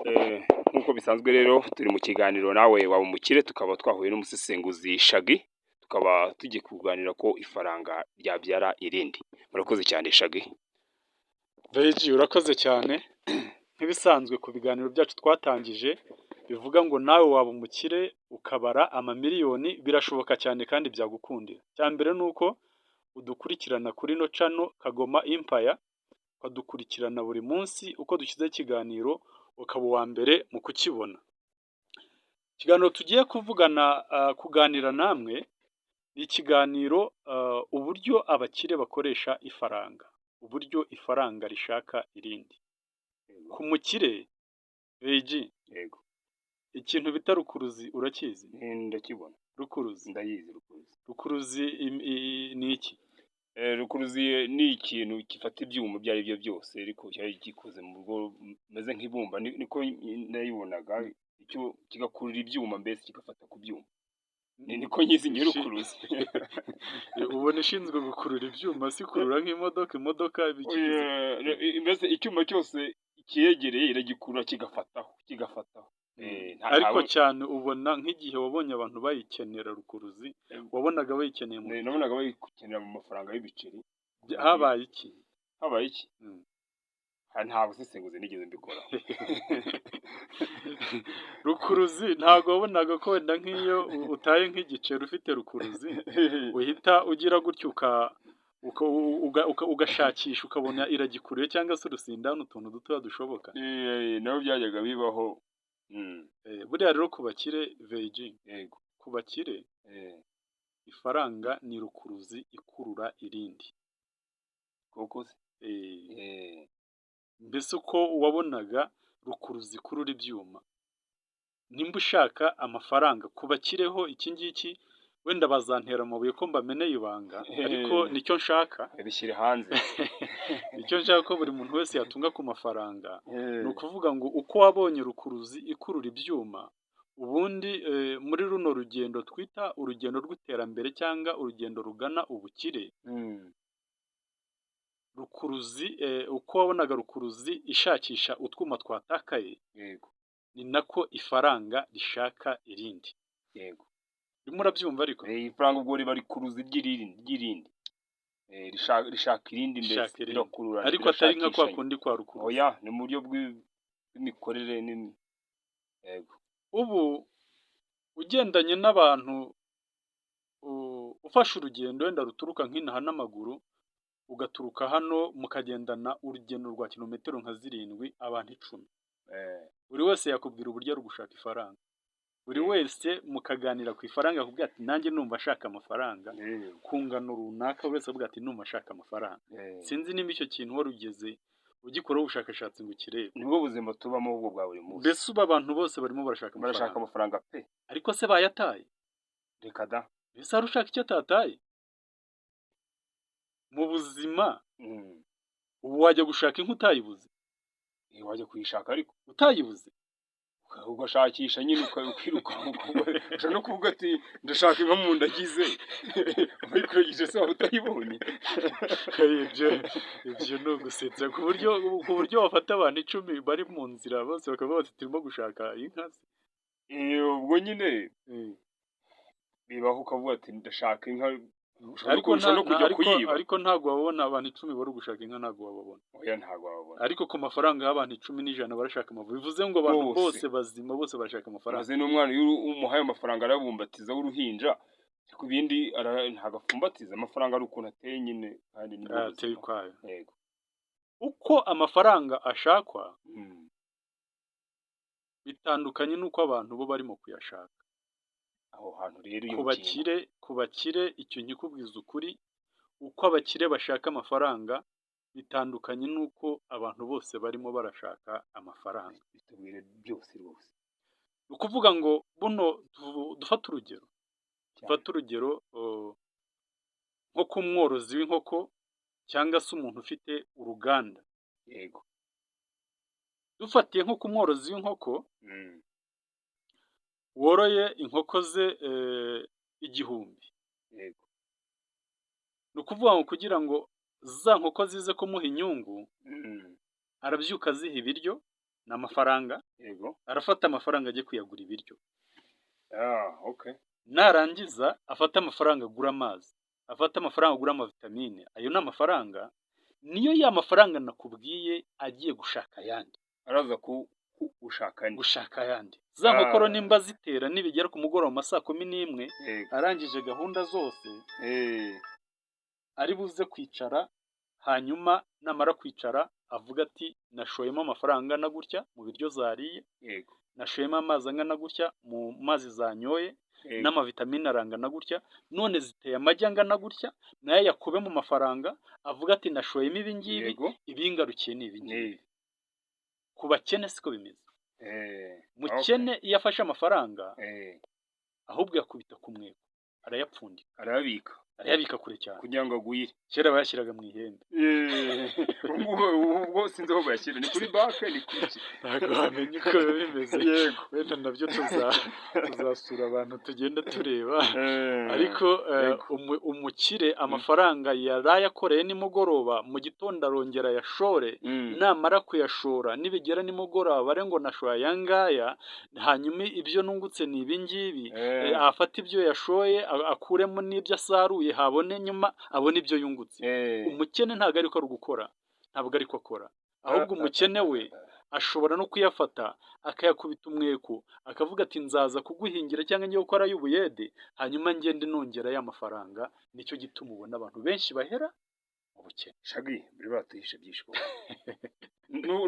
Nk'uko bisanzwe rero turi mu kiganiro nawe waba umukire, tukaba twahuye n'umusesenguzi Shaggy, tukaba tugiye kuganira ko ifaranga ryabyara irindi. Murakoze cyane Shaggy. Veji urakoze cyane. Nk'ibisanzwe ku biganiro byacu twatangije bivuga ngo nawe waba umukire ukabara amamiliyoni, birashoboka cyane kandi byagukundira. Cya mbere ni uko udukurikirana kuri no channel Kagoma Empire, ukadukurikirana buri munsi uko dushyize ikiganiro, ukaba uwa mbere mu kukibona. Ikiganiro tugiye kuganira namwe ni ikiganiro uburyo abakire bakoresha ifaranga, uburyo ifaranga rishaka irindi. Ku mukire Veji, Yego. ikintu bita rukuruzi urakizi? Ndakibona. Rukuruzi. Ndayizi rukuruzi. Rukuruzi ni iki? Rukuruzi ni ikintu gifata ibyuma ibyo ari byo byose, ariko cyari gikoze mu rugo meze nk'ibumba, niko nayibonaga, icyo kigakurura ibyuma, mbese kigafata ku byuma. Niko nyizi ngira rukuruzi. Ubona ishinzwe gukurura ibyuma, si kurura nk'imodoka bikigize. Mbese icyuma cyose kiyegereye iragikurura kigafataho. Ariko cyane ubona nk'igihe wabonye abantu bayikenera rukuruzi, wabonaga bayikeneye mu nabonaga bayikenera mu mafaranga y'ibiceri. Habaye iki? Nta busesenguzi nigeze mbikora. Rukuruzi ntabwo wabonaga ko wenda nk'iyo utaye nk'igiceri ufite rukuruzi uhita ugira gutyo ugashakisha ukabona iragikuruye, cyangwa se urusindana utuntu dutoya dushoboka. Nabo byajyaga bibaho. Buriya rero ku bakire Veji, Yego. ku bakire ifaranga ni rukuruzi ikurura irindi. Koko se? Mbese uko wabonaga rukuruzi ikurura ibyuma, nimba ushaka amafaranga ku bakireho iki ngiki, wenda bazantera amabuye ko mbameneye ibanga, ariko nicyo nshaka. Bishyire hanze. Icyo nshaka ko buri muntu wese yatunga ku mafaranga, ni ukuvuga ngo uko wabonye rukuruzi ikurura ibyuma, ubundi muri runo rugendo twita urugendo rw'iterambere cyangwa urugendo rugana ubukire, rukuruzi uko wabonaga rukuruzi ishakisha utwuma twatakaye, Yego. ni nako ifaranga rishaka irindi. Yego. Urimo urabyumva ariko? Ifaranga ubwo riba rikuruzi ry'irindi. Rishaka irindi, mbese rirakurura. Ariko atari nka kwa kundi kwa rukuruzi. Oya, ni mu buryo bw'imikorere. Yego. Ubu ugendanye n'abantu, ufashe urugendo wenda ruturuka nk'inaha n'amaguru, ugaturuka hano mukagendana urugendo rwa kilometero nka 7, abantu 10. Buri wese yakubwira uburyo ari gushaka ifaranga. Buri wese mukaganira ku ifaranga akubwira ati nanjye numva ashaka amafaranga ku ngano runaka, wese avuga ati numva ashaka amafaranga. Sinzi nimba icyo kintu wari ugeze ugikoraho ubushakashatsi ngo ukirebe. Nibwo buzima tubamo ubwo bwa buri munsi. Mbese ubu abantu bose barimo barashaka amafaranga pe. Ariko se bayataye? Reka da. Mbese hari ushaka icyo atataye mu buzima? Ubu wajya gushaka inka utayibuze? Wajya kuyishaka ariko utayibuze, ugashakisha nyine ukiruka, ushobora no kuvuga ati ndashaka inka mu ndagize, uyikuragije se waba utayibonye. Ibyo ni ugusetsa ku buryo wafata abantu 10 bari mu nzira bose bakavuga bati turimo gushaka inka se. Ubwo nyine bibaho ukavuga ati ndashaka inka, ariko no kujya kuyiba. Ariko ntabwo wabona abantu 10 bari gushaka inka, ntabwo wababona. Oya, ntabwo wababona. Ariko ku mafaranga y'abantu 10 n'ijana barashaka amavubi, bivuze ngo abantu bose bazima, bose barashaka amafaranga. Maze n'umwana iyo umuhaye amafaranga arabumbatiza w'uruhinja, ku bindi ntabwo afumbatiza. Amafaranga ari ukuntu ateye nyine, kandi ni ateye kwayo. Yego. Uko amafaranga ashakwa bitandukanye n'uko abantu bo barimo kuyashaka. Aho hantu rero ku bakire icyo nkikubwiza ukuri, uko abakire bashaka amafaranga bitandukanye n'uko abantu bose barimo barashaka amafaranga. Bitubwire byose rwose. Ni ukuvuga ngo buno dufate urugero nko ku mworozi w'inkoko cyangwa se umuntu ufite uruganda. Yego. Dufatiye nko ku mworozi w'inkoko woroye inkoko ze 1000. Yego. Ni ukuvuga ngo kugira ngo za nkoko zize kumuha inyungu, arabyuka aziha ibiryo, ni amafaranga, yego. arafata amafaranga ajye kuyagura ibiryo, Okay. narangiza afate amafaranga agura amazi, afate amafaranga agura amavitamine, ayo ni amafaranga, niyo ya mafaranga nakubwiye agiye gushaka ayandi, Araza gushaka gushaka ayandi, za nkokoro nimba zitera nibigera ku mugoroba mu ma saa 11 yego. arangije gahunda zose, Eh, ari buze kwicara, hanyuma namara kwicara avuga ati nashoyemo amafaranga angana gutya mu biryo zariye, yego. nashoyemo amazi angana gutya mu mazi zanyoye, Yego. n'amavitamine arangana gutya, none ziteye amagi angana gutya, nayo yakube mu mafaranga, avuga ati nashoyemo ibi ngibi, Yego. ibingarukiye ni ibi ngibi. Eh, Ku bakene siko bimeze. okay. Mukene iyo afashe amafaranga, Eh, ahubwo yakubita ku mweko, arayapfundika, arayabika kure cyane. kugira ngo agwire. Kera bayashyiraga mu ihembe. ubwo sinzi aho bayashyira, ni kuri banki, ni kuri iki? Ntabwo wamenya uko biba bimeze. Yego. Wenda nabyo tuzasura abantu tugenda tureba, Eh, ariko yego. umukire amafaranga yarayakoreye nimugoroba, mu gitondo arongera ayashore, namara kuyashora nibigera nimugoroba bare ngo nashoye aya ngaya, hanyuma ibyo nungutse ni ibi ngibi, afata ibyo yashoye akuremo n'ibyo asaruye, habone nyuma abone ibyo yungutse. Umukene ntabwo ariko ari gukora, ntabwo ariko akora, ahubwo umukene we ashobora no kuyafata akayakubita umweko, akavuga ati nzaza kuguhingira cyangwa ngiye gukora y'ubuyede, hanyuma ngende nongera ya mafaranga. Nicyo gituma ubona abantu benshi bahera mu bukene. Shagi bari batuhishe byinshi.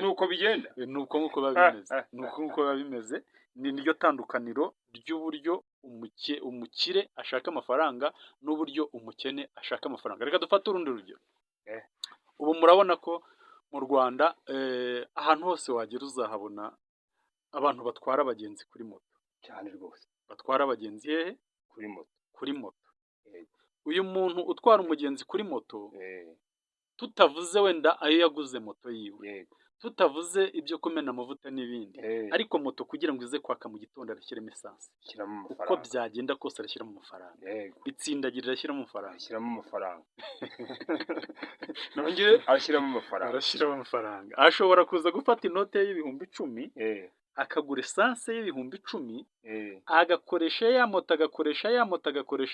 Nuko bigenda. Nuko nkuko biba bimeze, nuko nkuko biba bimeze. Ni niryo tandukaniro ry'uburyo umukire ashaka amafaranga n'uburyo umukene ashaka amafaranga. Reka dufate urundi rugero. Ubu murabona ko mu Rwanda ahantu hose wagera uzahabona abantu batwara abagenzi kuri moto. Cyane rwose. Batwara abagenzi hehe? Kuri moto. Kuri moto. Uyu muntu utwara umugenzi kuri moto, tutavuze wenda ayo yaguze moto yiwe, tutavuze ibyo kumena amavuta n'ibindi, ariko moto kugira ngo ize kwaka mu gitondo arashyiramo esanse, uko byagenda kose arashyiramo amafaranga, itsindagira arashyiramo amafaranga, nongere arashyiramo amafaranga. Ashobora kuza gufata inote y'ibihumbi 10, akagura esanse y'ibihumbi 10, agakoresha ya moto, agakoresha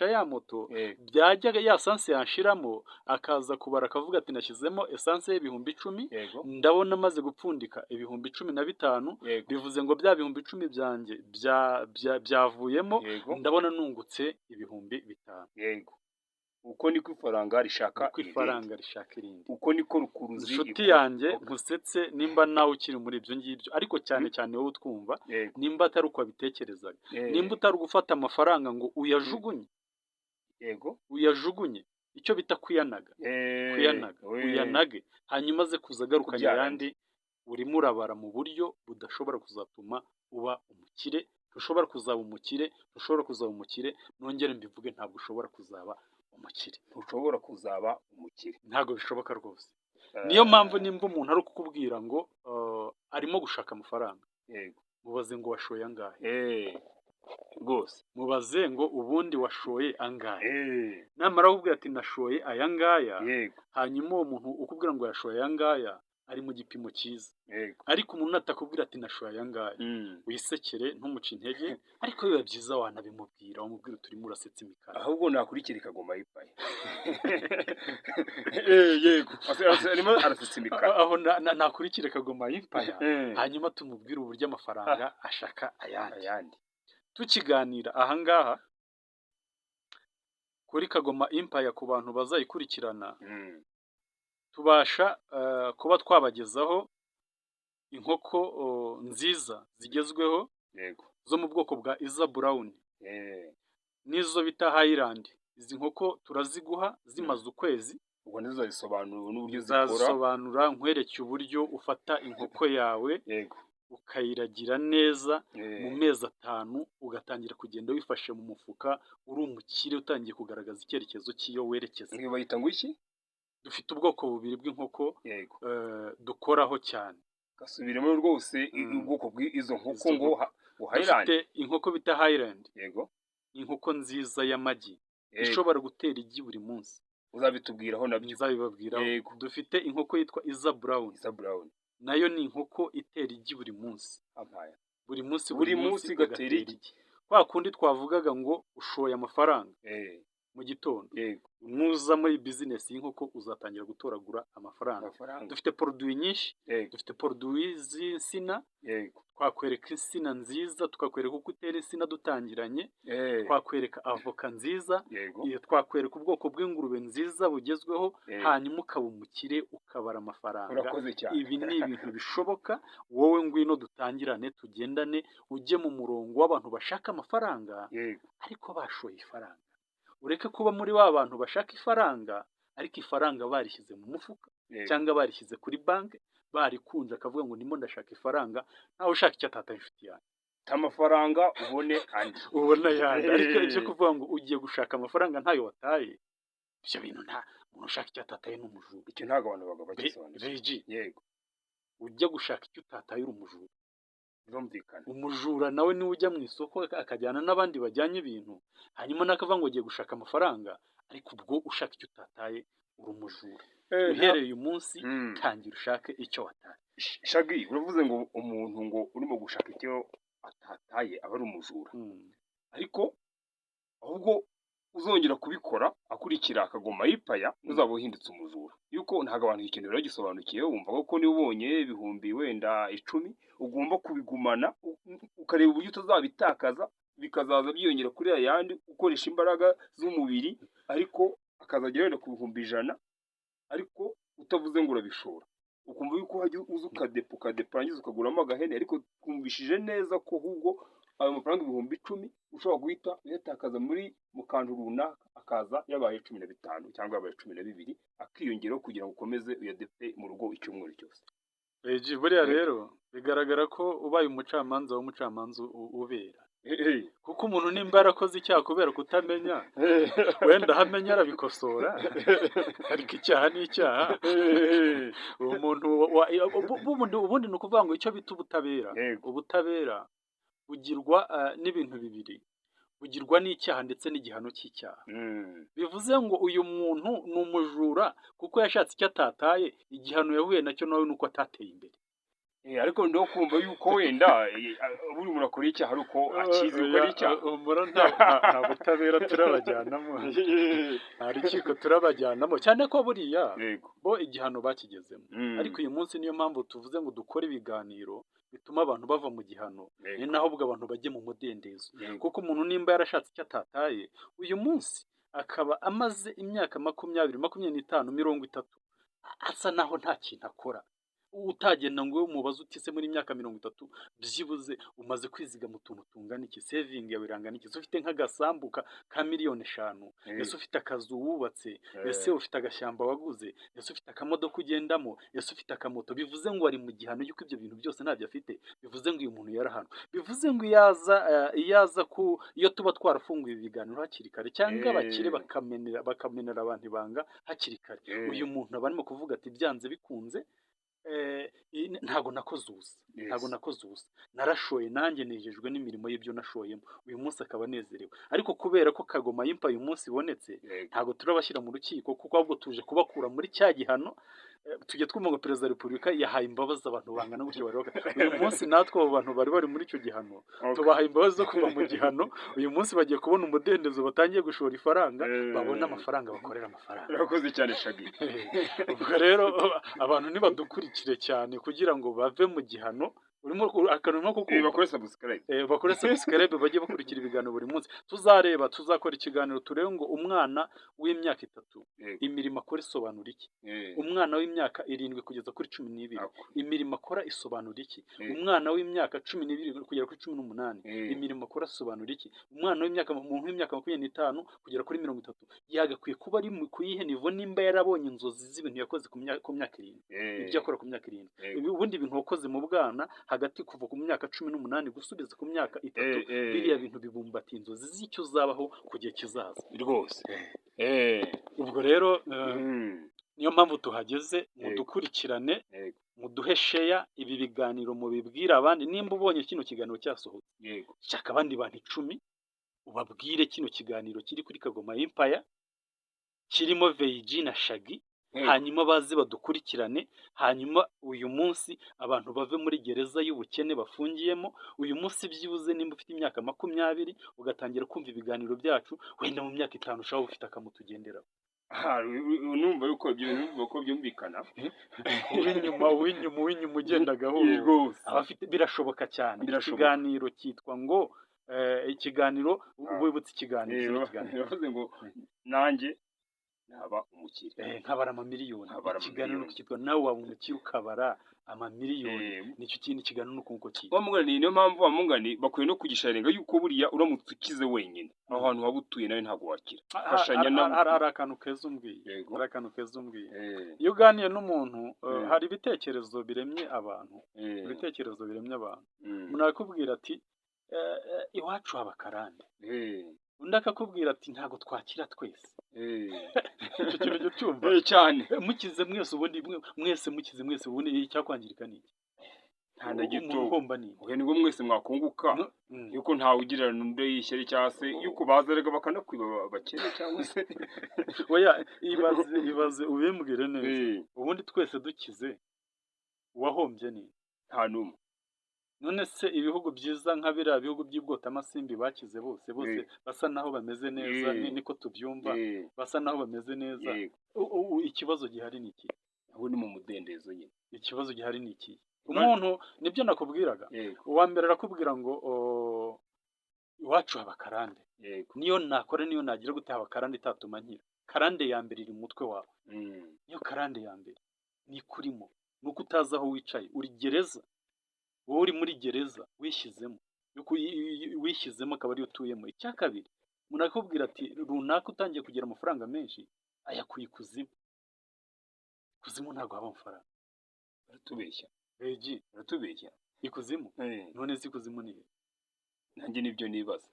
ya moto, byajya ya esanse yanshiramo, akaza kubara akavuga ati nashyizemo esanse y'ibihumbi 10, ndabona maze gupfundika ibihumbi 15, bivuze ngo bya bihumbi 10 byanjye byavuyemo, ndabona nungutse ibihumbi 5. Yego. Uko niko ifaranga rishaka irindi. Uko niko rukuruzi. Inshuti yanjye nkusetse nimba nawe ukiri muri ibyo ngibyo, ariko cyane cyane wowe utwumva, nimba atari uko abitekerezaga, nimba utari gufata amafaranga ngo uyajugunye, uyajugunye, icyo bita kuyanaga, uyanage, hanyuma aze kuza agarukanye ayandi, urimo urabara mu buryo budashobora kuzatuma uba umukire. Ntushobora kuzaba umukire, nongere mbivuge, ntabwo ushobora kuzaba umukire. Ntabwo bishoboka rwose. Niyo mpamvu nimba umuntu ari kukubwira ngo arimo gushaka amafaranga, mubaze ngo washoye angahe. Rwose mubaze ngo ubundi washoye angahe. Namara kukubwira ati nashoye aya ngaya, hanyuma uwo muntu ukubwira ngo yashoye aya ngaya ari mu gipimo cyiza. Ariko umuntu atakubwira ati nashoye aya ngaya, wisekere ntumuce intege, ariko biba byiza wanabimubwira, wamubwira turimo urasetsa imikara. Ahubwo nakurikira ikagoma yipaye. Yego. Arimo arasetsa imikara. Aho nakurikira ikagoma yipaye, hanyuma tumubwire uburyo amafaranga ashaka ayandi. Tukiganira ahangaha kuri Kagoma Empire, ku bantu bazayikurikirana, tubasha kuba twabagezaho inkoko nziza zigezweho, zo mu bwoko bwa Iza Brown, n'izo bita Highland. Izi nkoko turaziguha zimaze ukwezi. Ubwo ntizazisobanura n'uburyo zikora. Zasobanura nkwereke uburyo ufata inkoko yawe, ukayiragira neza, mu mezi 5 ugatangira kugenda wifashe mu mufuka, uri umukire utangiye kugaragaza icyerekezo cy'iyo werekeza. Iyo bayita ngo iki? Dufite ubwoko bubiri bw'inkoko dukoraho cyane. Gasubiremo rwose ubwoko bw'izo nkoko ngo Highland. Dufite inkoko bita Highland. Inkoko nziza y'amagi, ishobora gutera igi buri munsi. Uzabitubwiraho nabyo. Nzabibabwiraho. Dufite inkoko yitwa Iza Brown. nayo ni inkoko itera igi buri munsi, ampaya buri munsi buri munsi igatera iki? kwa kundi twavugaga ngo ushoye amafaranga Eh, mu gitondo, yego nuza muri bizinesi y'inkoko uzatangira gutoragura amafaranga. amafaranga Dufite poroduwi nyinshi, yego dufite poroduwi z'insina, yego twakwereka insina nziza, tukakwereka uko utera insina dutangiranye, eh, twakwereka avoka nziza, yego twakwereka ubwoko bw'ingurube nziza bugezweho, Eh. hanyuma ukaba umukire ukabara amafaranga. urakoze cyane Ibi ni ibintu bishoboka, wowe ngwino dutangirane tugendane, ujye mu murongo w'abantu bashaka amafaranga yego ariko bashoye ifaranga. Ureke kuba muri wa bantu bashaka ifaranga ariko ifaranga barishyize mu mufuka yego cyangwa barishyize kuri banki, barikunje akavuga ngo ndimo ndashaka ifaranga, nawe ushaka icyo atataye inshuti yawe ta amafaranga ubone andi ubona yandi. Ariko Eh. ibyo kuvuga ngo ugiye gushaka amafaranga ntayo wataye, ibyo bintu nta muntu ushaka icyo atataye ni umujura. icyo ntabwo abantu bagomba bagisobanura Reji, yego ujya gushaka icyo utataye uri umujura. birumvikana Umujura nawe niwe ujya mu isoko akajyana n'abandi bajyanye ibintu, hanyuma nakavuga ngo ugiye gushaka amafaranga, ariko ubwo ushaka icyo utataye uri umujura. Uhereye uyu munsi Mm. tangira ushake icyo wataye. Shagi uravuze ngo umuntu ngo urimo gushaka icyo atataye aba ari umujura, ariko ahubwo uzongera kubikora akurikira akagoma yipaya ntuzaba uhindutse umujura, yuko ntabwo abantu ikintu baragisobanukiye, wumva ko niba ubonye ibihumbi wenda 10 ugomba kubigumana ukareba uburyo utazabitakaza bikazaza byiyongera kuri ayandi ukoresha imbaraga z'umubiri, ariko akazagera wenda ku bihumbi 100, ariko utavuze ngo urabishora, ukumva yuko hajya uza ukadepa urangiza ukaguramo agahene, ariko twumvishije neza ko ahubwo ayo mafaranga ibihumbi 10 ushobora guhita uyatakaza mu kantu runaka, akaza yabaye 15 cyangwa yabaye 12 akiyongeraho kugira ngo ukomeze uyadepe mu rugo icyumweru cyose. Reji, buriya rero bigaragara ko ubaye umucamanza w'umucamanza ubera, kuko umuntu nimba yarakoze icyaha kubera kutamenya, wenda aho amenya arabikosora, ariko icyaha ni icyaha. Uwo muntu ubundi ni ukuvuga ngo icyo bita ubutabera, Yego. ubutabera bugirwa n'ibintu bibiri, bugirwa n'icyaha ndetse n'igihano cy'icyaha. Bivuze ngo uyu muntu ni umujura kuko yashatse icyo atataye, igihano yahuye nacyo nawe ni uko atateye imbere. Ariko ndo kumva yuko wenda buri muntu akora icyaha ari uko akizi ko ari icyaha. Nta butabera turabajyanamo, nta rukiko turabajyanamo, cyane ko buriya Yego. bo igihano bakigezemo. Ariko uyu munsi niyo mpamvu tuvuze ngo dukore ibiganiro bituma abantu bava mu gihano, Yego. ni naho ubwo abantu bajye mu mudendezo. Yego. Kuko umuntu nimba yarashatse icyo atataye, uyu munsi akaba amaze imyaka 20, 25, 30 asa naho nta kintu akora, utagenda ngo umubaze uti se muri imyaka 30 byibuze umaze kwizigama utuntu tungana iki, saving yawe irangana iki, ufite nk'agasambu ka miliyoni 5, ese ufite akazu wubatse, ese ufite agashyamba waguze, ese ufite akamodoka ugendamo, ese ufite akamoto, bivuze ngo ari mu gihano yuko ibyo bintu byose ntabyo afite. Bivuze ngo uyu muntu yarahano, bivuze ngo iyo tuba twarafunguye ibiganiro hakiri kare, cyangwa abakire bakamenera abantu ibanga hakiri kare, uyu muntu aba arimo kuvuga ati byanze bikunze ntago nakoze ubusa, ntago nakoze ubusa, narashoye nanjye nejejwe n'imirimo y'ibyo nashoyemo, uyu munsi akaba anezerewe. Ariko kubera ko kagoma yimpa uyu munsi ibonetse, ntago turabashyira mu rukiko, kuko ahubwo tuje kubakura muri cya gihano. Tujye twumva ngo perezida wa repubulika yahaye imbabazi abantu bangana gutyo bari uyu munsi, natwe abo bantu bari muri icyo gihano tubahaye imbabazi zo kuva mu gihano. Uyu munsi bagiye kubona umudendezo, batangiye gushora ifaranga, babona amafaranga, bakorera amafaranga. Urakoze cyane Shagi. Ubwo rero abantu nibadukurikire cyane kugira ngo bave mu gihano. Urimo akantu nko kukumva bakore subscribe bajye bakurikira ibiganiro buri munsi. Tuzakora ikiganiro turebe ngo umwana w'imyaka 3 imirimo akora isobanura iki, umwana w'imyaka 7 kugeza kuri 12 imirimo akora isobanura iki, umwana w'imyaka 12 kugera kuri 18 imirimo akora isobanura iki, umwana w'imyaka 25 kugera kuri 30 yagakwiye kuba ari ku yihe nivo, nimba yarabonye inzozi z'ibintu yakoze ku myaka 7, ibyo akora ku myaka 7, ubundi ibintu wakoze mu bwana hagati kuva ku myaka 18 gusubiza ku myaka 3, biriya bintu bibumbatiye inzozi z'icyo uzabaho ku gihe kizaza rwose. Ubwo rero niyo mpamvu tuhageze, mudukurikirane, muduhe share ibi biganiro, mubibwira abandi. Nimba ubonye kino kiganiro cyasohotse, shaka abandi bantu 10 ubabwire kino kiganiro kiri kuri Kagoma Empire, kirimo Veiji na Shagi, hanyuma baze badukurikirane, hanyuma uyu munsi abantu bave muri gereza y'ubukene bafungiyemo, uyu munsi byibuze nimba ufite imyaka 20 ugatangira kumva ibiganiro byacu, wenda mu myaka 5 ushobora ufite akamutugenderaho. numva yuko ibyo bintu bivuga ko byumvikana uw'inyuma ugenda gahoro abafite birashoboka cyane. Ikiganiro cyitwa ngo ikiganiro wibutse ikiganiro yavuze ngo nanjye naba umukire nkabara amamiliyoni. Ikiganiro cyitwa nawe waba umukire ukabara amamiliyoni. Nicyo kintu ikiganiro nuko cyitwa wamugani. Niyo mpamvu wamugani bakwiye no kugisharinga yuko buriya uramutse ukize wenyine aho hantu waba utuye nawe ntabwo wakira. Fashanya hari akantu keza umbwiye, iyo uganiye n'umuntu hari ibitekerezo biremye abantu, umuntu arakubwira ati iwacu haba karande, undi akakubwira ati ntabwo twakira twese. Icyo kintu cyo cyumva cyane. Mukize mwese ubundi mwese ubundi icyakwangirika ni iki? Nta na gito. Uhomba ni ohe nibwo mwese mwakunguka yuko ntawe ugirana n'undi yishyari cyangwa se yuko bazaraga bakanakwiba bakene cyangwa se oya ibaze ubimbwire neza. Ubundi twese dukize uwahombye ni nta numwe. None se ibihugu byiza nka biriya bihugu by'ibwotamasimbi bakize bose basa naho bameze neza, niko tubyumva, basa naho bameze neza. Ikibazo gihari ni iki? aho ni mu mudendezo nyine. Ikibazo gihari ni iki? Umuntu nibyo nakubwiraga, uwa mbere arakubwira ngo iwacu haba karande, niyo nakora niyo nagira gute haba karande itatuma nkira. Karande ya mbere iri mu mutwe wawe, niyo karande ya mbere ni kurimo, nuko utazi aho wicaye. Uri gereza, wowe uri muri gereza wishyizemo akaba ariyo utuyemo. Icya kabiri, umuntu akubwira ati runaka utangiye kugira amafaranga menshi ayakuye ikuzimu. Ikuzimu ntabwo haba amafaranga. Baratubeshya. Baratubeshya. Ikuzimu? None si ikuzimu ni he? Nanjye nibyo nibaza.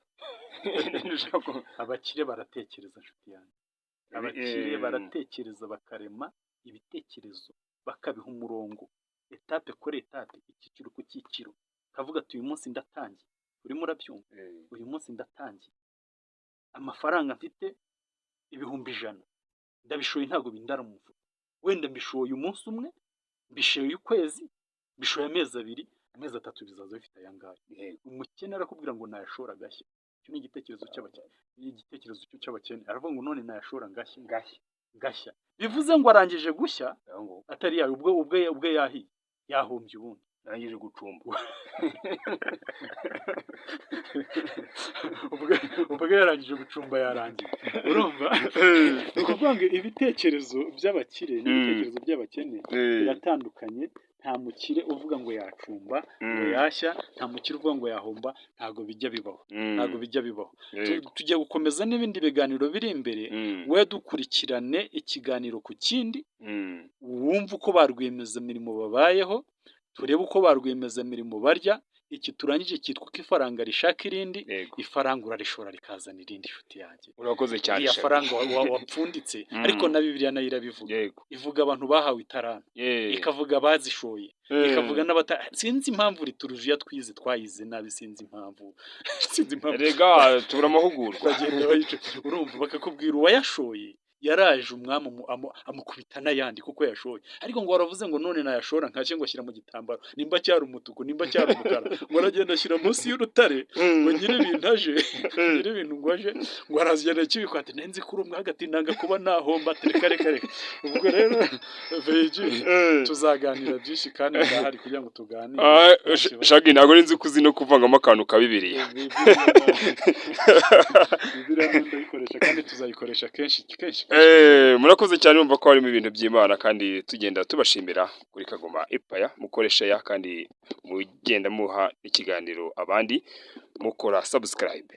Abakire baratekereza nshuti yanjye. Abakire baratekereza bakarema ibitekerezo bakabiha umurongo, etape kuri etape, icyiciro ku cyiciro. Kavuga ati uyu munsi ndatangiye, urimo urabyumva, uyu munsi ndatangiye, amafaranga mfite 100,000 ndabishoye, ntabwo bindara mu mufuka. Wenda mbishoye umunsi umwe, mbishoye ukwezi, mbishoye amezi 2, amezi 3 bizaza bifite ayangahe. Umukene arakubwira ngo nayashora gashya. Icyo ni igitekerezo cy'abakene. Aravuga ngo none nayashora gashya. Bivuze ngo arangije gushya, atari yawe ubwe yahiye, yahombye ubundi. Arangije gucumba. ubwe yarangije gucumba yarangiye. Urumva? Ni ukuvuga ngo ibitekerezo by'abakire n'ibitekerezo by'abakene biratandukanye. Nta mukire uvuga ngo yacumba, ngo yashya, nta mukire uvuga ngo yahomba. Ntabwo bijya bibaho. Tugiye gukomeza n'ibindi biganiro biri imbere. We dukurikirane ikiganiro ku kindi, wumva uko ba rwiyemezamirimo babayeho, turebe uko ba rwiyemezamirimo barya. Iki turangije cyitwa ko ifaranga rishaka irindi, ifaranga urarishora rikazana irindi. Inshuti yanjye, urakoze cyane. Iya faranga wapfunditse, ariko na Bibiliya nayo irabivuga. Ivuga abantu bahawe itarana, ikavuga bazishoye, ikavuga sinzi impamvu liturujiya twayize nabi, sinzi impamvu. Rega tubura amahugurwa. Bagenda bayica, urumva, bakakubwira uwayashoye yaraje umwami amukubita n'ayandi kuko yashoye. Ariko ngo waravuze ngo none nayashora nkacye ngo ashyira mu gitambaro, nimba cyari umutuku, nimba cyari umukara, ngo aragenda ashyira munsi y'urutare, ngo nyiri ibintu aje, nyiri ibintu ngo aje, ngo arazigenda kibikwate, nenzi kuri umwe hagati nanga kuba nahomba. Reka. Ubwo rero veji tuzaganira byinshi kandi ndahari kugira ngo tuganire. Shagi ntago ninzi kuzi no kuvangamo akantu ka Bibiliya. Bibiliya ndayikoresha kandi tuzayikoresha kenshi. Murakoze cyane, mumva ko harimo ibintu by'Imana kandi tugenda tubashimira kuri Kagoma Empire. Mukoresha ya kandi mugenda muha ikiganiro abandi, mukora subscribe.